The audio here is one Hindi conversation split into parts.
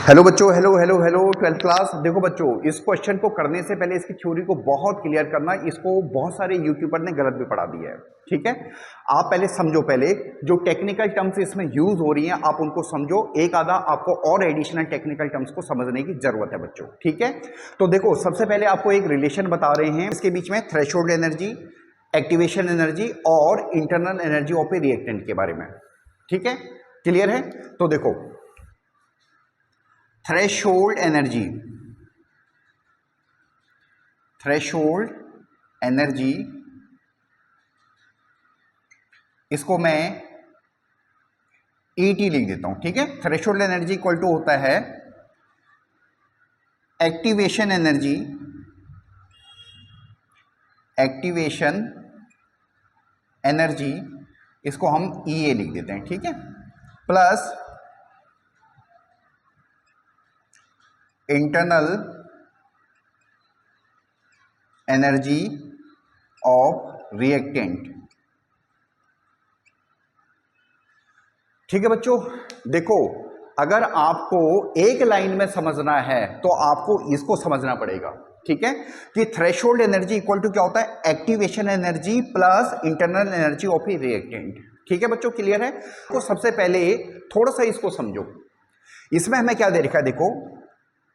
हेलो बच्चों, hello hello hello 12th class. देखो बच्चों, इस क्वेश्चन को करने से पहले इसकी थ्योरी को बहुत क्लियर करना। इसको बहुत सारे यूट्यूबर ने गलत भी पढ़ा दिया है, ठीक है। आप पहले समझो, पहले जो टेक्निकल टर्म्स इसमें यूज हो रही हैं आप उनको समझो। एक आधा आपको और एडिशनल टेक्निकल टर्म्स को समझने की जरूरत है बच्चों, ठीक है। तो देखो, सबसे पहले आपको एक रिलेशन बता रहे हैं इसके बीच में, थ्रेशोल्ड एनर्जी, एक्टिवेशन एनर्जी और internal energy of A reactant के बारे में, ठीक है। क्लियर है? तो देखो, थ्रेशोल्ड एनर्जी इसको मैं ET लिख देता हूं, ठीक है। थ्रेशोल्ड एनर्जी इक्वल टू होता है एक्टिवेशन एनर्जी, इसको हम EA लिख देते हैं, ठीक है, plus internal energy of reactant, ठीक है बच्चों। देखो, अगर आपको एक लाइन में समझना है तो आपको इसको समझना पड़ेगा, ठीक है, कि थ्रेशोल्ड एनर्जी इक्वल टू क्या होता है, activation energy plus internal energy of A reactant, ठीक है बच्चों। क्लियर है? तो सबसे पहले थोड़ा सा इसको समझो। इसमें हमें क्या दे रखा है, देखो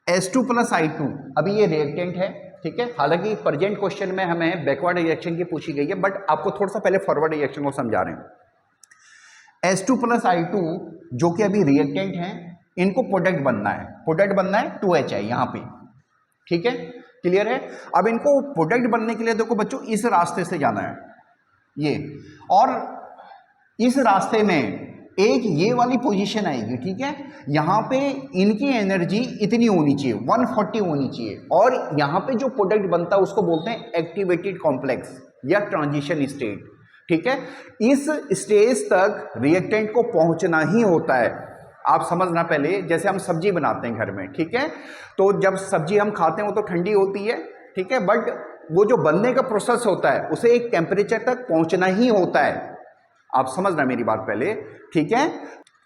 H2 प्लस I2, अभी ये रिएक्टेंट है, ठीक है। हालांकि प्रेजेंट क्वेश्चन में हमें बैकवर्ड रिएक्शन की पूछी गई है, बट आपको थोड़ा सा पहले फॉरवर्ड रिएक्शन को समझा रहे हैं। H2 प्लस I2 जो कि अभी रिएक्टेंट है, इनको प्रोडक्ट बनना है 2HI यहां पे, ठीक है। क्लियर है? अब इनको प्रोडक्ट बनने के लिए देखो बच्चों, इस रास्ते से जाना है ये, और इस रास्ते में एक ये वाली पोजीशन आएगी, ठीक है। यहां पे इनकी एनर्जी इतनी होनी चाहिए, 140 होनी चाहिए, और यहां पे जो प्रोडक्ट बनता है उसको बोलते हैं एक्टिवेटेड कॉम्प्लेक्स या ट्रांजिशन स्टेट, ठीक है। इस स्टेज तक रिएक्टेंट को पहुंचना ही होता है। आप समझना, पहले जैसे हम सब्जी बनाते हैं घर में, ठीक है, तो जब सब्जी हम खाते हैं वो तो ठंडी होती है, ठीक है, बट वो जो बनने का प्रोसेस होता है उसे एक टेम्परेचर तक पहुंचना ही होता है। आप समझना मेरी बात पहले, ठीक है।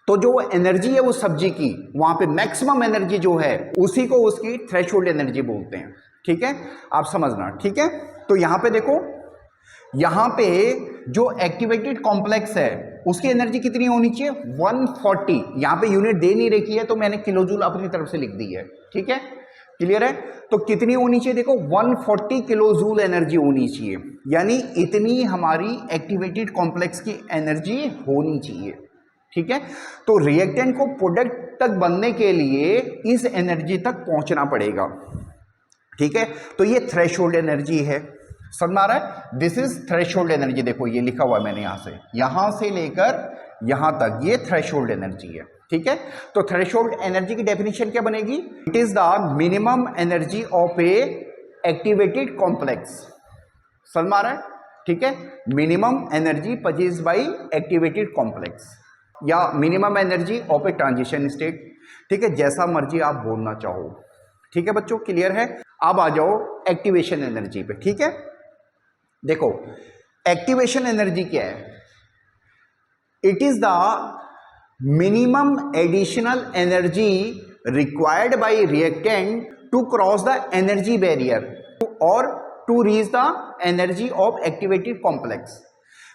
तो जो एनर्जी है वो सब्जी की, वहां पे मैक्सिमम एनर्जी जो है उसी को उसकी थ्रेशोल्ड एनर्जी बोलते हैं, ठीक है। आप समझना, ठीक है। तो यहां पे देखो, यहां पे जो एक्टिवेटेड कॉम्प्लेक्स है उसकी एनर्जी कितनी होनी चाहिए, 140। यहां पे यूनिट दे नहीं रखी है तो मैंने किलोजूल अपनी तरफ से लिख दी है, ठीक है। क्लियर है? तो कितनी होनी चाहिए, देखो 140 किलोजूल एनर्जी होनी चाहिए, यानी इतनी हमारी एक्टिवेटेड कॉम्प्लेक्स की एनर्जी होनी चाहिए, ठीक है। तो रिएक्टेंट को प्रोडक्ट तक बनने के लिए इस एनर्जी तक पहुंचना पड़ेगा, ठीक है। तो ये थ्रेशोल्ड एनर्जी है, समझ में आ रहा है? This is threshold energy. देखो ये लिखा हुआ है मैंने, यहां से लेकर यहां तक ये थ्रेशोल्ड एनर्जी है, ठीक है। तो थ्रेशोल्ड एनर्जी की डेफिनेशन क्या बनेगी, it is the minimum energy of a activated complex. समझ में आ रहा है? ठीक है, minimum energy possessed by activated complex या minimum energy of a transition state, ठीक है, जैसा मर्जी आप बोलना चाहो, ठीक है बच्चों। क्लियर है? अब आ जाओ एक्टिवेशन एनर्जी पे, ठीक है। देखो, एक्टिवेशन एनर्जी क्या है, it is the minimum additional energy required by reactant to cross the energy barrier और to reach the energy of activated complex.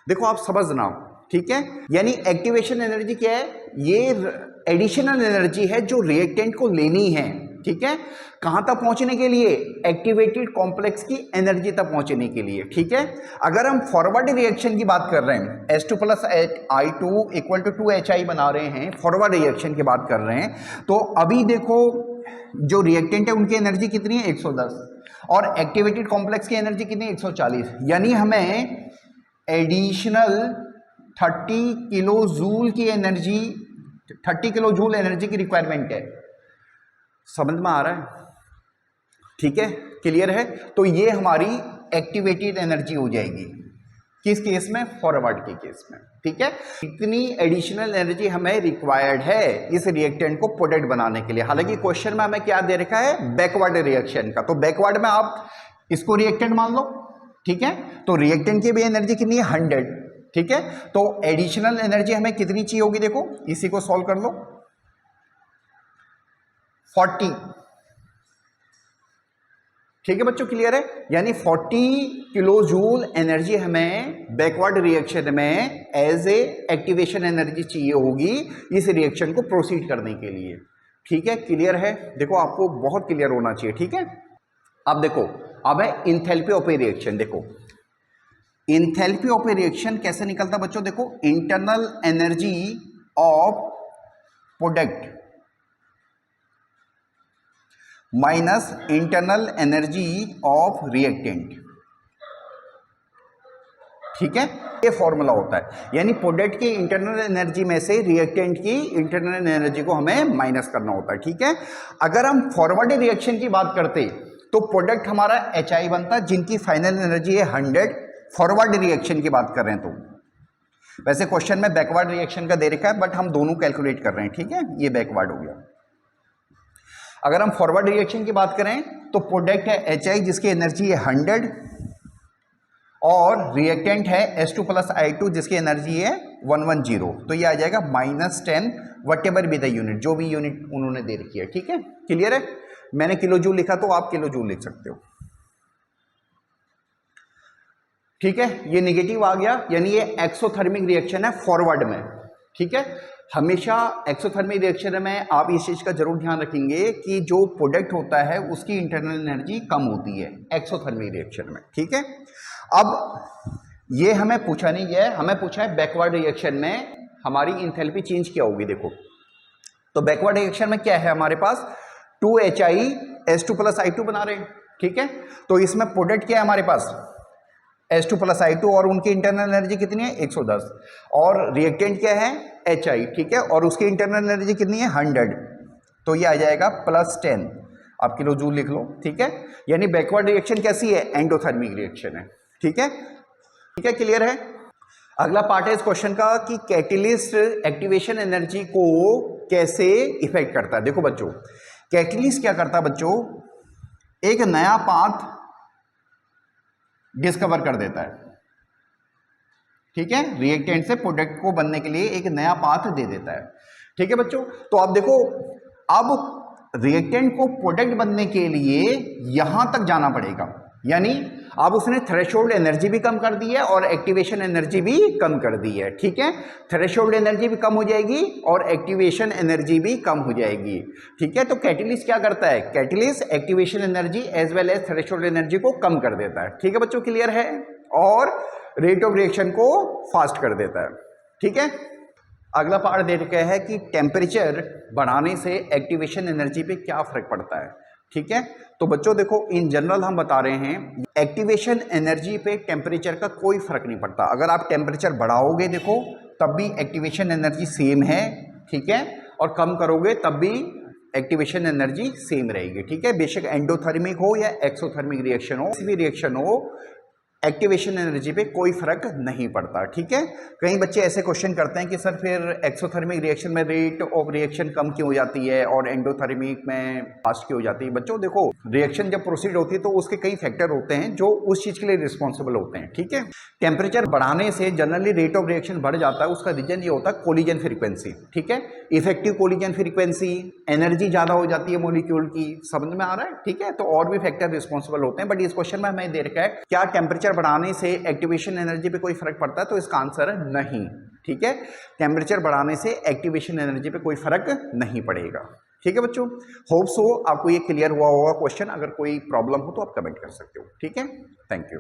देखो आप समझना, ठीक है, यानी एक्टिवेशन एनर्जी क्या है, ये एडिशनल एनर्जी है जो रिएक्टेंट को लेनी है, ठीक है, कहां तक पहुंचने के लिए, एक्टिवेटेड कॉम्प्लेक्स की एनर्जी तक पहुंचने के लिए, ठीक है। अगर हम फॉरवर्ड रिएक्शन की बात कर रहे हैं, H2 plus I2 equal to 2HI बना रहे हैं, फॉरवर्ड रिएक्शन की बात कर रहे हैं, तो अभी देखो जो रिएक्टेंट है उनकी एनर्जी कितनी है, 110, और एक्टिवेटेड कॉम्प्लेक्स की एनर्जी कितनी है, 140, यानी हमें एडिशनल 30 किलो जूल की एनर्जी, 30 किलो जूल एनर्जी की रिक्वायरमेंट है। समझ में आ रहा है? ठीक है, क्लियर है? तो ये हमारी एक्टिवेटेड एनर्जी हो जाएगी, किस केस में, फॉरवर्ड के केस में, ठीक है। इतनी एडिशनल एनर्जी हमें रिक्वायर्ड है इस रिएक्टेंट को प्रोडक्ट बनाने के लिए। हालांकि क्वेश्चन में हमें क्या दे रखा है, बैकवर्ड रिएक्शन का, तो बैकवर्ड में आप इसको रिएक्टेंट मान लो, ठीक है। तो रिएक्टेंट की भी एनर्जी कितनी है, 100, ठीक है। तो एडिशनल एनर्जी हमें कितनी चाहिए होगी, देखो इसी को सॉल्व कर लो, 40। ठीक है बच्चों, क्लियर है? यानी 40 किलो जूल एनर्जी हमें बैकवर्ड रिएक्शन में एज ए एक्टिवेशन एनर्जी चाहिए होगी इस रिएक्शन को प्रोसीड करने के लिए। ठीक है, क्लियर है? देखो आपको बहुत क्लियर होना चाहिए। ठीक है, अब देखो, अब है इंथैल्पी ऑफ ए रिएक्शन। देखो इंथैल्पी ऑफ ए रिएक्शन कैसे निकलता बच्चों? देखो internal energy of product minus internal energy of reactant. ठीक है, ये फॉर्मूला होता है, यानी प्रोडक्ट की इंटरनल एनर्जी में से रिएक्टेंट की इंटरनल एनर्जी को हमें माइनस करना होता है। ठीक है, अगर हम फॉरवर्ड रिएक्शन की बात करते तो प्रोडक्ट हमारा HI बनता, जिनकी फाइनल एनर्जी है 100। फॉरवर्ड रिएक्शन की बात कर रहे हैं तो वैसे क्वेश्चन में बैकवर्ड रिएक्शन का दे रखा है, बट हम दोनों कैलकुलेट कर रहे हैं। ठीक है, ये बैकवर्ड हो गया। अगर हम फॉरवर्ड रिएक्शन की बात करें तो प्रोडक्ट है HI जिसकी एनर्जी है 100 और रिएक्टेंट है S2 + I2 जिसकी एनर्जी है 110। तो ये आ जाएगा -10 what ever be the unit, जो भी यूनिट उन्होंने दे रखी है। ठीक है, क्लियर है? मैंने किलो जूल लिखा तो आप किलो जूल लिख सकते हो। ठीक है, ये निगेटिव आ गया, यानी ये एक्सोथर्मिक रिएक्शन है फॉरवर्ड में। ठीक है, हमेशा एक्सोथर्मिक रिएक्शन में आप इस चीज का जरूर ध्यान रखेंगे कि जो प्रोडक्ट होता है उसकी इंटरनल एनर्जी कम होती है एक्सोथर्मिक रिएक्शन में। ठीक है, अब ये हमें पूछा नहीं गया है, हमें पूछा है बैकवर्ड रिएक्शन में हमारी इंथैल्पी चेंज क्या होगी। देखो तो बैकवर्ड रिएक्शन में क्या है हमारे पास, 2HI S2 + I2 बना रहे हैं। ठीक है, तो इसमें प्रोडक्ट क्या है हमारे पास, S2 + I2 और उनकी इंटरनल एनर्जी कितनी है 110 और रिएक्टेंट क्या है HI। ठीक है, और उसकी इंटरनल एनर्जी कितनी है 100। तो ये आ जाएगा +10, आप किलो जूल लिख लो। ठीक है, यानी बैकवर्ड रिएक्शन कैसी है, एंडोथर्मिक रिएक्शन है। ठीक है, ठीक है, क्लियर है? अगला पार्ट है इस क्वेश्चन का कि कैटलिस्ट एक्टिवेशन एनर्जी को कैसे इफेक्ट करता है। देखो बच्चों, कैटलिस्ट क्या करता है बच्चों, एक नया पाथ डिस्कवर कर देता है। ठीक है, रिएक्टेंट से प्रोडक्ट को बनने के लिए एक नया पाथ दे देता है। ठीक है बच्चों, तो आप देखो, अब रिएक्टेंट को प्रोडक्ट बनने के लिए यहां तक जाना पड़ेगा, यानी अब उसने थ्रेशोल्ड एनर्जी भी कम कर दी है और एक्टिवेशन एनर्जी भी कम कर दी है। ठीक है, थ्रेशोल्ड एनर्जी भी कम हो जाएगी और एक्टिवेशन एनर्जी भी कम हो जाएगी। ठीक है, तो कैटलिस्ट क्या करता है, catalyst activation energy as well as threshold energy को कम कर देता है। ठीक है बच्चों, क्लियर है? और रेट ऑफ रिएक्शन को फास्ट कर देता है। ठीक है, अगला पार्ट दे रखा है कि टेम्परेचर बढ़ाने से एक्टिवेशन एनर्जी पे क्या फर्क पड़ता है। ठीक है, तो बच्चों देखो, इन जनरल हम बता रहे हैं एक्टिवेशन एनर्जी पे टेम्परेचर का कोई फर्क नहीं पड़ता। अगर आप टेम्परेचर बढ़ाओगे देखो तब भी एक्टिवेशन एनर्जी सेम है। ठीक है, और कम करोगे तब भी एक्टिवेशन एनर्जी सेम रहेगी। ठीक है, बेशक एंडोथर्मिक हो या एक्सोथर्मिक रिएक्शन हो, किसी भी रिएक्शन हो, एक्टिवेशन एनर्जी पे कोई फर्क नहीं पड़ता। ठीक है, कई बच्चे ऐसे क्वेश्चन करते हैं कि सर फिर एक्सोथर्मिक रिएक्शन में रेट ऑफ रिएक्शन कम क्यों हो जाती है और एंडोथर्मिक में फास्ट क्यों हो जाती है। बच्चों देखो, रिएक्शन जब प्रोसीड होती है तो उसके कई फैक्टर होते हैं जो उस चीज के लिए रिस्पॉन्सिबल होते हैं। ठीक है, टेम्परेचर बढ़ाने से जनरली रेट ऑफ रिएक्शन बढ़ जाता है, उसका रीजन ये होता है कोलिजन फ्रीक्वेंसी। ठीक है, इफेक्टिव कोलिजन फ्रीक्वेंसी, एनर्जी ज्यादा हो जाती है मॉलिक्यूल की, समझ में आ रहा है? ठीक है, तो और भी फैक्टर रिस्पॉन्सिबल होते हैं, बट इस क्वेश्चन में हमें दे रखा है क्या टेम्परेचर बढ़ाने से एक्टिवेशन एनर्जी पे कोई फर्क पड़ता है, तो इसका आंसर है नहीं। ठीक है, टेम्परेचर बढ़ाने से एक्टिवेशन एनर्जी पे कोई फर्क नहीं पड़ेगा। ठीक है बच्चों, होप सो आपको ये क्लियर हुआ होगा क्वेश्चन। अगर कोई प्रॉब्लम हो तो आप कमेंट कर सकते हो। ठीक है, थैंक यू।